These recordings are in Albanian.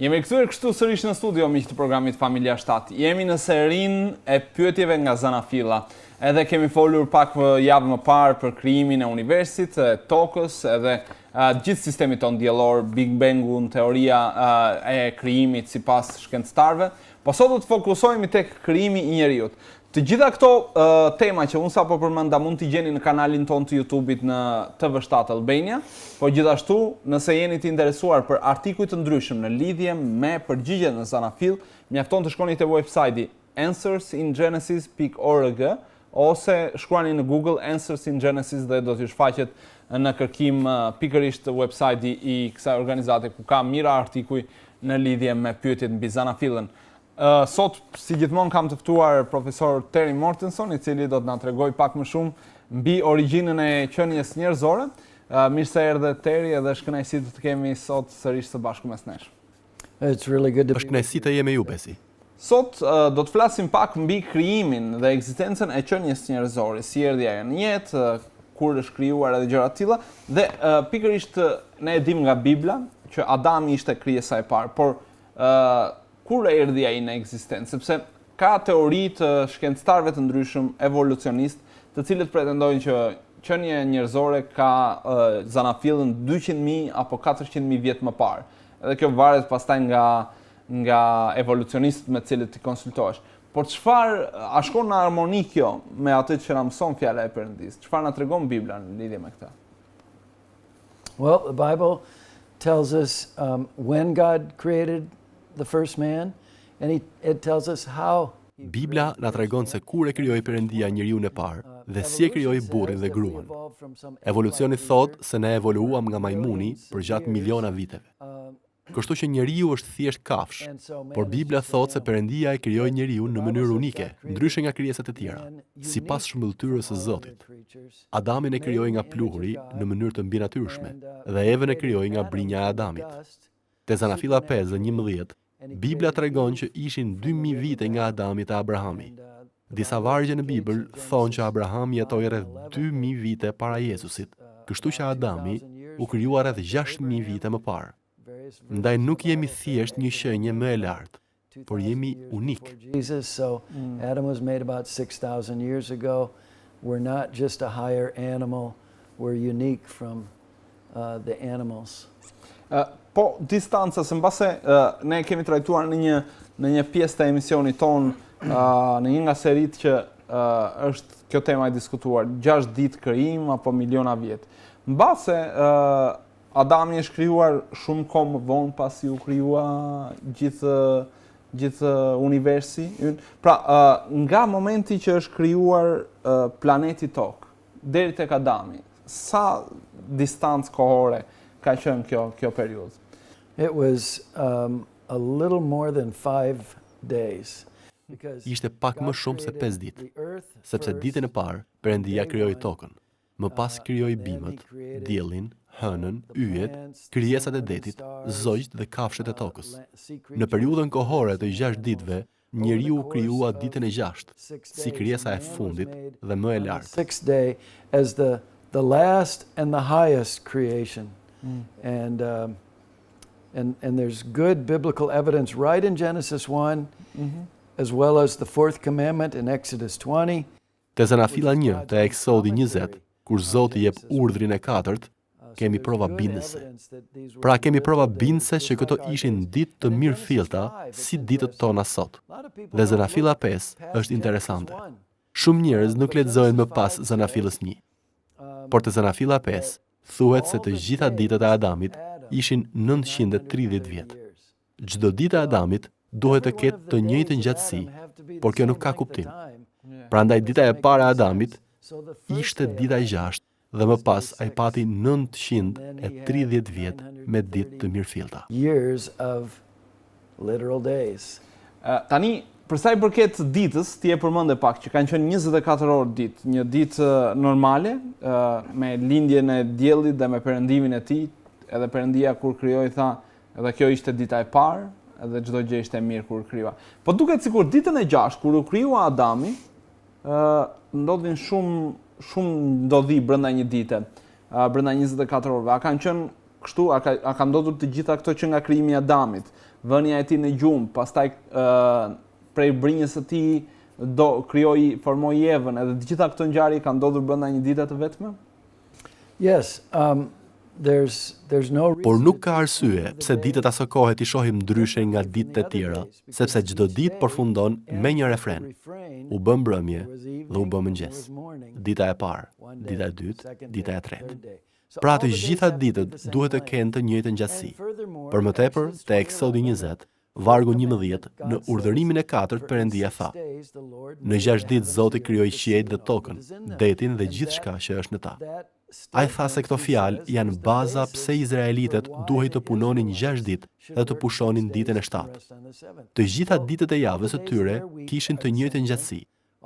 Jemi kthyer kështu sërish në studio miq të programit Familja 7. Jemi në serinë e pyetjeve nga zanafilla. Edhe kemi folur pak javë më parë për krijimin e universit, e tokës, edhe gjithë sistemi tonë diellor, Big Bangun, teoria e krijimit sipas shkencëtarëve. Po sot do të fokusohemi tek krijimi i njeriut. Të gjitha këto tema që unë sapo përmenda mund t'i gjeni në kanalin ton të YouTube-it në TV7 Albania, po gjithashtu nëse jeni të interesuar për artikuj të ndryshëm në lidhje me përgjigjet në zanafill, mjafton të shkoni te websajti answersingenesis.org ose shkruani në Google Answers in Genesis dhe do t'ju shfaqet në kërkim pikërisht websajti i kësaj organizate ku ka mira artikuj në lidhje me pyetjet mbi zanafillën. Sot, si gjithmonë, kam të ftuar profesor Mortenson, i cili do të na tregoj pak më shumë mbi origjinën e qenies njerëzore. Mirë se erdhe Teri, edhe është kënaqësi të kemi sot sërish së bashku mes nesh. Është kënaqësi të jemi ju, Besi. Sot do të flasim pak mbi krijimin dhe ekzistencën e qenies njerëzore, si erdhi ajo në jetë, kur është krijuar edhe gjëra të tilla, dhe pikërisht ne e dimë nga Bibla që Adami ishte krijesa e parë, por kur erdhi ai në ekzistencë, sepse ka teori të shkencëtarëve të ndryshëm evolucionistë, të cilët pretendojnë që qenia njerëzore ka zanafillën 200.000 apo 400.000 vjet më parë. Edhe kjo varet pastaj nga evolucionistët me të cilët ti konsultohesh. Por çfarë a shkon në harmoni kjo me atë që na mëson fjala e Perëndis? Çfarë na tregon Bibla në lidhje me këtë? Well, the Bible tells us when God created the first man, and it tells us how. Bibla na tregon se kur e krijoi Perëndia njeriun e parë dhe si e krijoi burrin dhe gruan. Evolucioni thot se ne evoluam nga majmuni përgjatë miliona viteve. Kështu që njeriu është thjesht kafsh, por Bibla thot se Perëndia e krijoi njeriun në mënyrë unike, ndryshe nga krijesat e tjera, sipas shëmbëltyrës së Zotit. Adamin e krijoi nga pluhuri në mënyrë të mbinatyrshme dhe Evën e krijoi nga brinja e Adamit. Te zanafilla 5 dhe 11, Bibla tregon që ishin 2000 vite nga Adami te Abrahami. Disa vargje në Bibël thonë që Abraham jetoi rreth 2000 vite para Jezusit, kështu që Adami u krijua rreth 6000 vite më parë. Ndaj nuk jemi thjesht një shenjë më e lartë, por jemi unik. So Adam was made about 6,000 years ago. We're not just a higher animal, we're unique from the animals. Po distanca, se mbase ne kemi trajtuar në një pjesë të emisionit ton, në një nga serit që është kjo tema e diskutuar, 6 ditë krijim apo miliona vjet. Mbase Adami është krijuar shumë kohë më vonë pasi u krijua gjithë universi. Pra, nga momenti që është krijuar planeti Tokë deri tek Adami, sa distancë kohore ka qenë kjo periudhë? It was a little more than 5 days. Ishte pak më shumë se 5 ditë, sepse ditën e parë Perëndia krijoi tokën, më pas krijoi bimët, diellin, hënën, yjet, krijesat e detit, zogjt dhe kafshët e tokës. Në periudhën kohore të 6 ditëve, njeriu krijua ditën e 6, si krijesa e fundit dhe më e lartë. 6th day as the last and the highest creation. And there's good biblical evidence right in Genesis 1, as well as the 4th commandment in Exodus 20. Te zanafilla 1 te Eksodi 20, kur Zoti jep urdhrin e 4-të, kemi prova bindëse. Pra kemi prova bindëse që këto ishin ditë të mirëfillta si ditët tona sot. Dhe zanafilla 5 është interesante. Shumë njerëz nuk lexojnë më pas zanafillës 1. Por te zanafilla 5 thuhet se të gjitha ditët e Adamit ishin 930 vjet. Çdo ditë e Adamit duhet të ketë të njëjtën gjatësi, por kjo nuk ka kuptim. Prandaj dita e parë e Adamit ishte dita e 6 dhe më pas ai pati 930 vjet me ditë të mirëfillta. Years of literal days. Tani, për sa i përket ditës, ti e përmende pak që kanë qenë 24 orë ditë, një ditë normale, me lindjen e diellit dhe me perëndimin e tij, edhe Perëndia kur krijoi tha, edhe kjo ishte dita e parë, edhe çdo gjë ishte mirë kur krijua. Po duket sikur ditën e 6 kur u krijua Adami, ndodhin shumë ndodhi brenda një dite, brenda 24 orëve. A kanë qenë kështu, a ka ndodhur të gjitha këto që nga krijimi i Adamit? vënia e tij në gjumë, pastaj prej brinjës së tij formoi Evën, edhe të gjitha këto ngjarje kanë ndodhur brenda një dite të vetme? Yes, there's no reason. Por nuk ka arsye pse ditët asë kohe t'i shohim ndryshe nga ditët e tjera, sepse çdo ditë përfundon me një refren. U bë mbrëmje dhe u bë mëngjes. Dita e parë, dita e dytë, dita e tretë. Pra të gjitha ditët duhet të kenë të njëjtën gjatësi. Për më tepër, te Eksodi 20, vargu 11, në urdhërimin e 4 Perëndia tha: Në 6 ditë Zoti krijoi qiejt dhe tokën, detin dhe gjithçka që është në ta. Ai tha se këto fjalë janë baza pse izraelitët duhej të punonin 6 ditë dhe të pushonin ditën e 7. Të gjitha ditët e javës së tyre kishin të njëjtën gjatësi.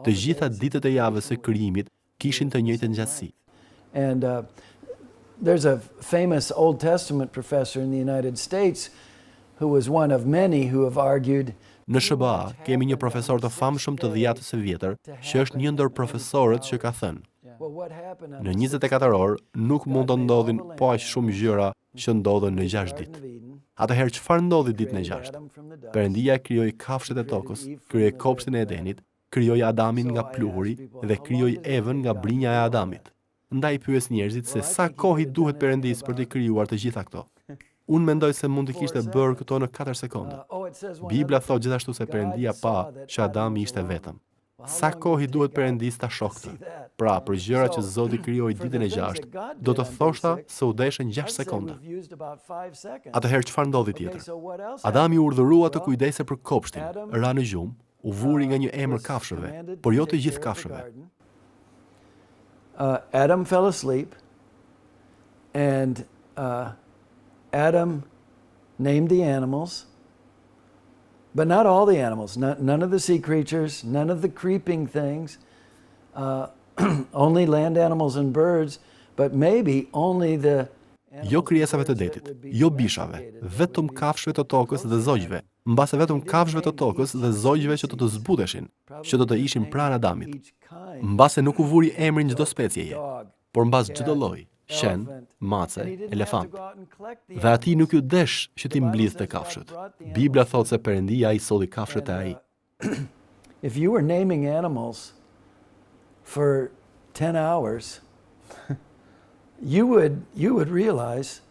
Të gjitha ditët e javës së krijimit kishin të njëjtën gjatësi. And there's a famous Old Testament professor in the United States who was one of many who have argued. Në SBA kemi një profesor të famshëm të dhjetës së vjetër, që është një ndër profesorët që ka thënë: Në 24 orë nuk mund të ndodhin po aq shumë gjëra që ndodhen në 6 ditë. Atëherë çfarë ndodhi ditën e 6? Perëndia krijoi kafshët e tokës, krijoi kopshtin e Edenit, krijoi Adamin nga pluhuri dhe krijoi Evën nga brinja e Adamit. Ndaj pyes njerëzit se sa kohë i duhet Perëndisë për të krijuar të gjitha këto. Unë mendoj se mund të kishte bërë këto në 4 sekonda. Bibla thotë gjithashtu se Perëndia pa që Adami ishte vetëm. Sa kohë i duhet Perëndisë ta shohte? Pra, për gjëra që Zoti krijoi ditën e 6, do të thoshta se u deshën 6 sekonda. Atëherë çfarë ndodhi tjetër? Adami urdhërua të kujdese për kopshtin, ra në gjumë, u vuri nga një emër kafshëve, por jo të gjithë kafshëve. Adam fell asleep, and Adam named the animals, but not all the animals, none of the sea creatures, none of the creeping things, only land animals and birds, but maybe only the Jo krijesave të detit, jo bishave, vetëm kafshëve të tokës dhe zogjve, mbase vetëm kafshëve të tokës dhe zogjve që do të zbuteshin, që do të ishin pranë Adamit. Mbase nuk u vuri emrin çdo specieje, por mbas çdo lloji, qen, mace, elefant. Dhe atij nuk ju desh që ti mblidhte kafshët. Bibla thotë se Perëndia i solli kafshët e ai. If you were naming animals for 10 hours, you would realize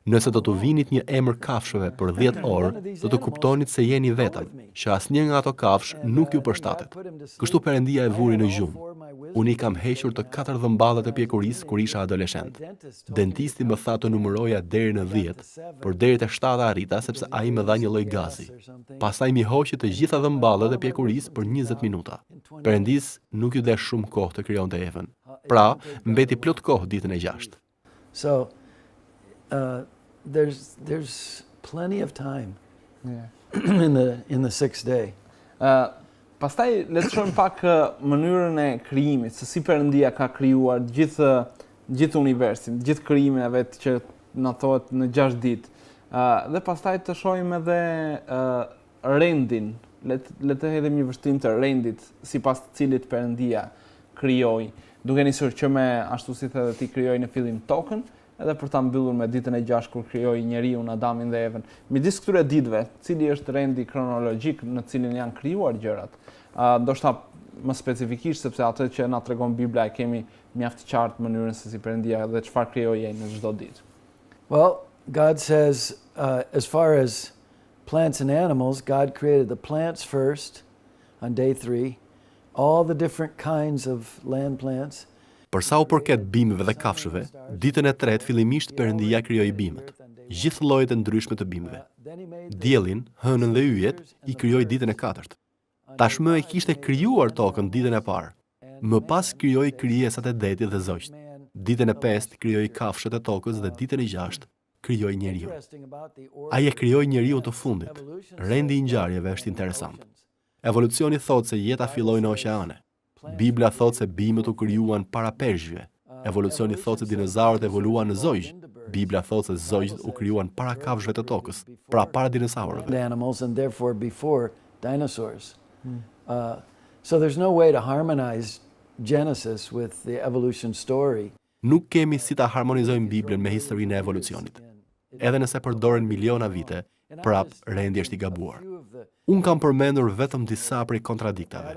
Nëse do të vinit një emër kafshëve për 10 orë, do të kuptonit se jeni vetëm, që asnjë nga ato kafsh nuk ju përshtatet. Kështu Perëndia e vuri në gjumë. Unë i kam hequr të 4 dhëmballet e pjekurisë kur isha adoleshent. Dentisti më tha të numëroja deri në 10, por deri te 7 arrita sepse ai më dha një lloj gazi. Pastaj mi hoqi të gjitha dhëmballet e pjekurisë për 20 minuta. Perëndis nuk ju desh shumë kohë të krijonte Evën. Pra, mbeti plot kohë ditën e 6. So there's plenty of time in the 6th day. Pastaj le të shohim pak mënyrën e krijimit, se si Perëndia ka krijuar gjithë universin, gjithë krijimin e vet që na thohet në 6 ditë. Dhe pastaj të shohim edhe rendin, le të hedhim një vështrim të rendit sipas të cilit Perëndia krijoi, duke nisur që me ashtu si the ti krijoi në fillim tokën, edhe për ta mbyllur me ditën e 6 kur krijoi njeriun, Adamin dhe Evën. Midis këtyre ditëve, cili është rendi kronologjik në cilin janë krijuar gjërat? Ndoshta më specifikisht sepse atë që na tregon Bibla e kemi mjaft qartë mënyrën se si Perëndia dhe çfarë krijoi ai në çdo ditë. Well, God says as far as plants and animals, God created the plants first on day 3, all the different kinds of land plants. Për sa u përket bimëve dhe kafshëve, ditën e 3 fillimisht Perëndia krijoi bimët, gjithë llojet e ndryshme të bimëve. Diellin, hënën dhe yjet i krijoi ditën e 4. Tashmë e kishte krijuar tokën ditën e parë. Më pas krijoi krijesat e detit dhe zogjt. Ditën e 5 krijoi kafshët e tokës dhe ditën e 6 krijoi njeriu. Ai e krijoi njeriun të fundit. Rendi i ngjarjeve është interesant. Evolucioni thotë se jeta filloi në oqeane. Bibla thotë se bimët u krijuan para peshqve. Evolucioni thotë se dinozaurët evoluan në zogj. Bibla thotë se zogjt u krijuan para kafshëve të tokës, pra para dinosaurëve. Animals and therefore before dinosaurs. So there's no way to harmonize Genesis with the evolution story. Nuk kemi si ta harmonizojmë Biblën me historinë e evolucionit. Edhe nëse përdoren miliona vite, prap rendi është i gabuar. Unë kam përmendur vetëm disa prej kontradiktave.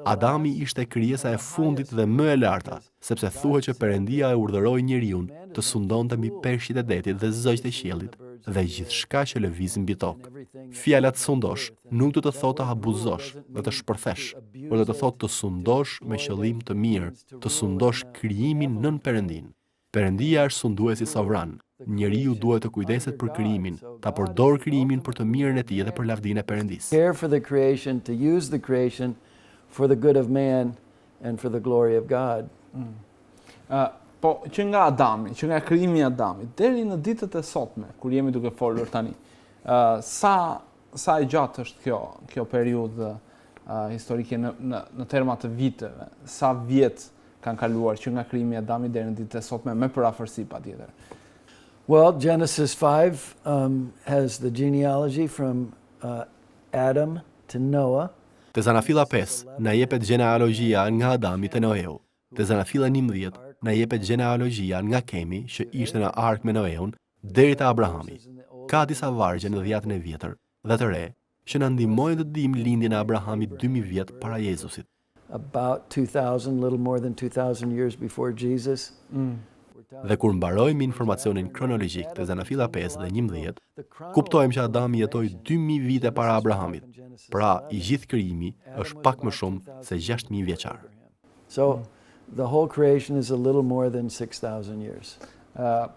Adami ishte krijesa e fundit dhe më e larta, sepse thuhet që Perëndia e urdhëroi njeriun të sundonte mbi peshqit e detit dhe zogjet e qiellit dhe gjithçka që lëviz mbi tokë. Fjala të sundosh nuk do të thotë të abuzosh dhe të shpërthesh, por do të thotë të sundosh me qëllim të mirë, të sundosh krijimin nën Perëndin. Perëndia është sunduesi sovran. Njeriu duhet të kujdeset për krijimin, ta përdor krijimin për të mirën e tij dhe për lavdinë e Perëndisë. Care for the creation, to use the creation for the good of man and for the glory of God. Po që nga Adami, që nga krijimi i Adamit deri në ditët e sotme, kur jemi duke folur tani, sa e gjatë është kjo periudhë historike në terma të viteve, sa vjet kanë kaluar që nga krijimi i Adamit deri në ditët e sotme me parafërsi patjetër. Well, Genesis 5 has the genealogy from Adam to Noah. Te Zanafilla 5 na jepet genealogjia nga Adami te Noeu. Te Zanafilla 11 na jepet genealogjia nga Kemi që ishte në ark me Noeun deri te Abrahami. Ka disa vargje në dhjetën e vjetër dhe të re që na ndihmojnë të dimë lindjen e Abrahamit 2000 vjet para Jezusit. About 2000, little more than 2000 years before Jesus. Dhe kur mbarojmë informacionin kronologjik të Zanafilla 5 dhe 11, kuptojmë që Adami jetoi 2000 vite para Abrahamit. Pra, i gjithë krijimi është pak më shumë se 6000 vjeçar. So, the whole creation is a little more than 6000 years.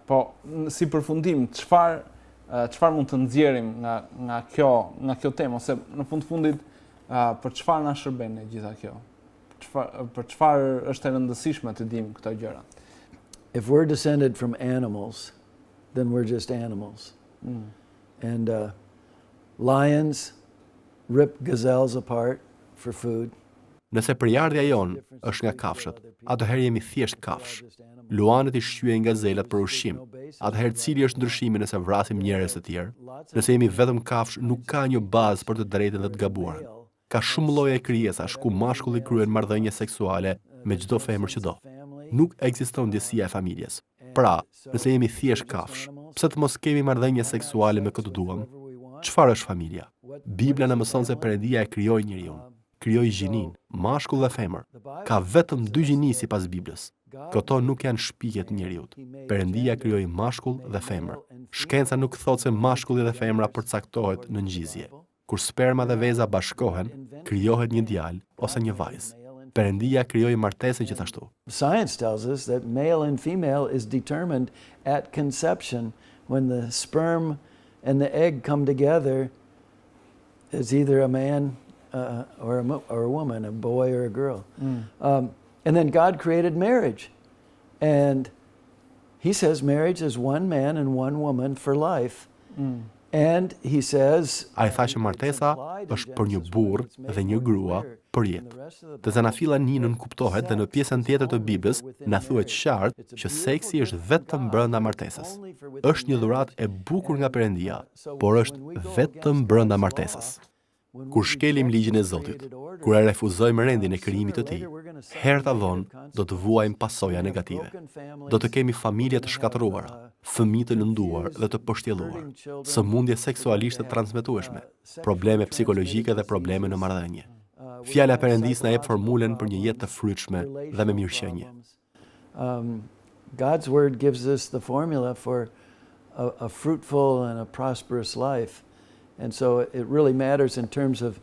Po, si përfundim, çfarë mund të nxjerrim nga kjo temë ose në fundit për çfarë na shërben e gjitha kjo? Për çfarë është e rëndësishme të dimë këto gjëra? If we're descended from animals, then we're just animals. And lions rip gazelles apart for food. Nëse përjardhja jon është nga kafshët, atëherë jemi thjesht kafsh. Luanët i shqyejnë gazelat për ushqim. Atëherë cili është ndryshimi nëse vrasim njerëz të tjerë? Nëse jemi vetëm kafsh, nuk ka një bazë për të drejtën dhe të gabuarën. Ka shumë lloje krijesash ku mashkulli kryen marrëdhënie seksuale me çdo femër që do. Nuk ekziston ndjesia e familjes. Pra, nëse jemi thjesht kafsh, pse të mos kemi marrëdhënie seksuale me këtë duam? Çfarë është familja? Bibla na mëson se Perëndia e krijoi njeriun. Krijoi gjinin, mashkull dhe femër. Ka vetëm 2 gjini sipas Biblës. Këto nuk janë shpikjet e njeriut. Perëndia krijoi mashkull dhe femër. Shkenca nuk thotë se mashkulli dhe femra përcaktohet në ngjizje. Kur sperma dhe veza bashkohen, krijohet një djalë ose një vajzë. Perëndia krijoi martesën gjithashtu. Science tells us that male and female is determined at conception when the sperm and the egg come together is either a man or a woman, a boy or a girl. And then God created marriage. And he says marriage is one man and one woman for life. And he says Ai tha që martesa është për një burr dhe një grua për jetë. Te Zanafilla 1 kuptohet dhe në pjesën tjetër të Biblës na thuhet qartë që seksi është vetëm brenda martesës. Është një dhuratë e bukur nga Perëndia, por është vetëm brenda martesës. Kur shkelim ligjin e Zotit, kur e refuzojmë rendin e krijimit të tij, herë ta vonë do të vuajmë pasoja negative. Do të kemi familje të shkatëruara, fëmijë të lënduar dhe të poshtjelluar, sëmundje seksualisht të transmetueshme, probleme psikologjike dhe probleme në marrëdhënie. Fjala e Perëndisë na jep formulën për një jetë të frytshme dhe me mirëqenie. God's word gives us the formula for a fruitful and a prosperous life. And so it really matters in terms of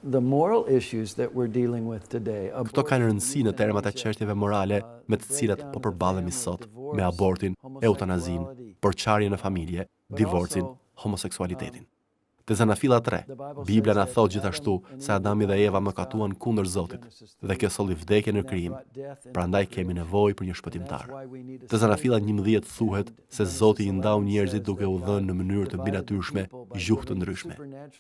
the moral issues that we're dealing with today. Këto kanë rëndësi në termat e çështjeve morale me të cilat po përballemi sot, me abortin, eutanazin, porçarjen në familje, divorcin, homoseksualitetin. Te Zanafilla 3, Bibla na thot gjithashtu se Adami dhe Eva mëkatuan kundër Zotit dhe kjo solli vdekje në krijim. Prandaj kemi nevojë për një shpëtimtar. Te Zanafilla 11 thuhet se Zoti i ndau njerëzit duke u dhënë në mënyrë të mbinatyrshme gjuhë të ndryshme.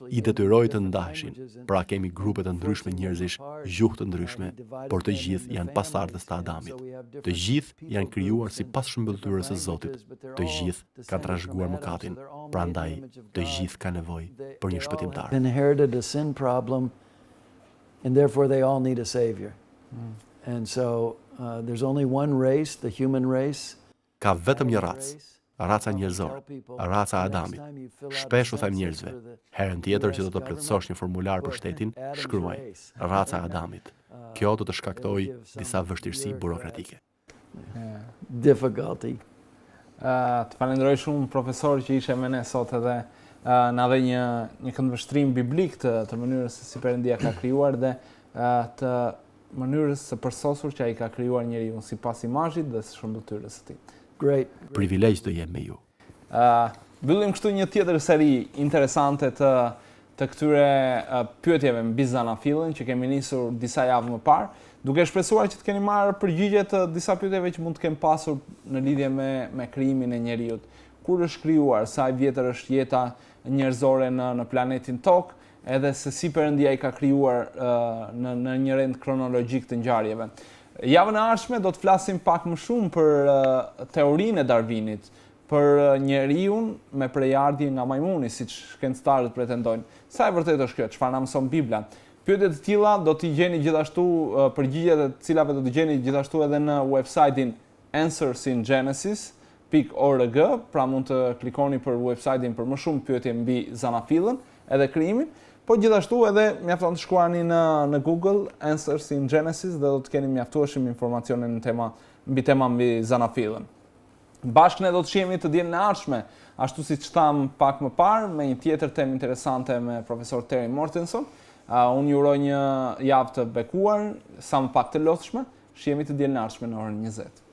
I detyroi të ndaheshin. Pra kemi grupe të ndryshme njerëzish, gjuhë të ndryshme, por të gjithë janë pasardhës të Adamit. Të gjithë janë krijuar sipas shëmbëltyrës së Zotit. Të gjithë kanë trashëguar mëkatin. Prandaj të gjithë kanë nevojë për një shpëtimtar. Inherited a sin problem and therefore they all need a savior. And so there's only one race, the human race. Ka vetëm një racë, raca njerëzore, raca Adamit. Shpesh u them njerëzve, herën tjetër që do të plotësosh një formular për shtetin, shkruaj raca Adamit. Kjo do të shkaktojë disa vështirësi burokratike. Difficulty. Të falenderoj shumë profesor që ishe me ne sot edhe na dhe një këndvështrim biblik të mënyrës se si Perëndia ka krijuar dhe të mënyrës së përsosur që ai ka krijuar njeriu sipas imazhit dhe shëmbëtyrës së tij. Great. Privilegj të jem me ju. Mbyllim kështu një tjetër seri interesante të këtyre pyetjeve mbi zanafillin që kemi nisur disa javë më parë, duke shpresuar që të keni marrë përgjigje të disa pyetjeve që mund të kemi pasur në lidhje me krijimin e njeriut. Kur është krijuar, sa e vjetër është jeta njerëzore në planetin Tokë, edhe se si Perëndia i ka krijuar në një rend kronologjik të ngjarjeve. Javën e ardhshme do të flasim pak më shumë për teorinë e Darwinit, për njeriun me prejardhje nga majmuni, siç shkencëtarët pretendojnë. Sa e vërtetë është kjo? Çfarë na mëson Bibla? Pyetje të tilla do t'i gjeni gjithashtu, përgjigjet e cilave do t'i gjeni gjithashtu edhe në website-in answersingenesis.org, pra mund të klikoni për website-in për më shumë pyetje mbi zanafillin edhe krijimin, po gjithashtu edhe mjafton të shkruani në Google Answers in Genesis dhe do të keni mjaftueshëm informacione mbi tema mbi zanafillin. Bashkë ne do të shihemi të dielën e ardhshme, ashtu siç tham pak më parë, me një tjetër temë interesante me profesor Mortenson. Unë ju uroj një javë të bekuar, sa më pak të lodhshme. Shihemi të dielën e ardhshme në orën 20.